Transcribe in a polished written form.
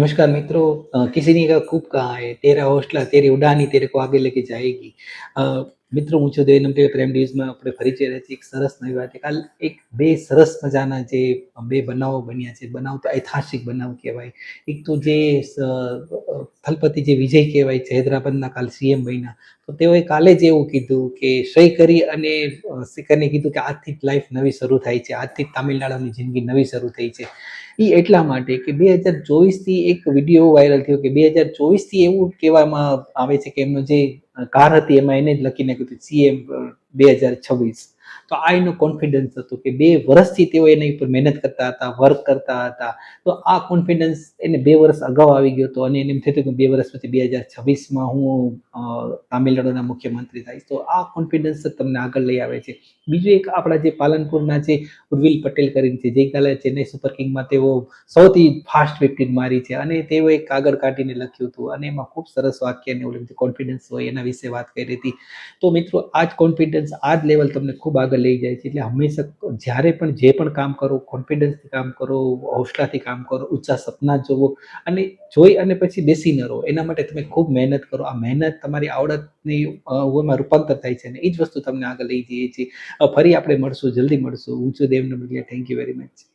नमस्कार मित्रों। किसी ने खूब कहा है तेरा हौसला तेरी उड़ानी तेरे को आगे लेके जाएगी। મિત્રો હું છું દેવનમ પ્રેમ ન્યૂઝમાં આપણે ફરી ચેરે છે એક સરસ નવી વાત કાલ એક બે સરસ મજાના જે બે બનાવો બન્યા છે બનાવ તો ઐતિહાસિક બનાવ કહેવાય। એક તો જે થલપતિ જે વિજય કહેવાય છે હૈદરાબાદના કાલ સીએમ બન્યા તો તેઓએ કાલે જ એવું કીધું કે સહી કરી અને સ્પીકરને કીધું કે આજથી જ લાઈફ નવી શરૂ થાય છે, આજથી જ તામિલનાડુની જિંદગી નવી શરૂ થઈ છે। એ એટલા માટે કે 2024થી એક વિડીયો વાયરલ થયો કે 2024થી એવું કહેવામાં આવે છે કે એમનો જે કાર હતી એમાં એને જ લખી નાખ્યું હતું સીએમ 2026। તો આ એનો કોન્ફિડન્સ હતો કે 2 વર્ષથી તેઓ એના ઉપર મહેનત કરતા હતા, વર્ક કરતા હતા। તો આ કોન્ફિડન્સ એને 2 વર્ષ અગાઉ આવી ગયો હતો અને એને એમ થયું કે 2 વર્ષ પછી 2026માં હું તામિલનાડુના મુખ્યમંત્રી થઈશ। તો આ કોન્ફિડન્સ જ તમને આગળ લઈ આવે છે। બીજું એક આપણા જે પાલનપુરના જે ઉર્વિલ પટેલ કરીને છે ગઈકાલે ચેન્નઈ સુપર કિંગમાં તેઓ સૌથી ફાસ્ટ વિકેટ મારી છે અને તેઓ એક કાગળ કાઢીને લખ્યું હતું અને એમાં ખૂબ સરસ વાક્ય અને ઓલું કોન્ફિડન્સ હોય એના વિશે વાત કરી હતી। તો મિત્રો આ જ કોન્ફિડન્સ આ જ લેવલ તમને ખૂબ આગળ લઈ જાય છે। એટલે હંમેશા જ્યારે પણ જે પણ કામ કરો કોન્ફિડન્સથી કામ કરો, હૌસલાથી કામ કરો, ઊંચા સપના જોવો અને જોઈ અને પછી બેસી ન રહો। એના માટે તમે ખૂબ મહેનત કરો। આ મહેનત તમારી આવડતની ઓમાં રૂપાંતર થાય છે અને એ જ વસ્તુ તમને આગળ લઈ જઈએ છીએ। ફરી આપણે મળશું, જલ્દી મળશું। હું છું દેવનમ, થેન્ક યુ વેરી મચ।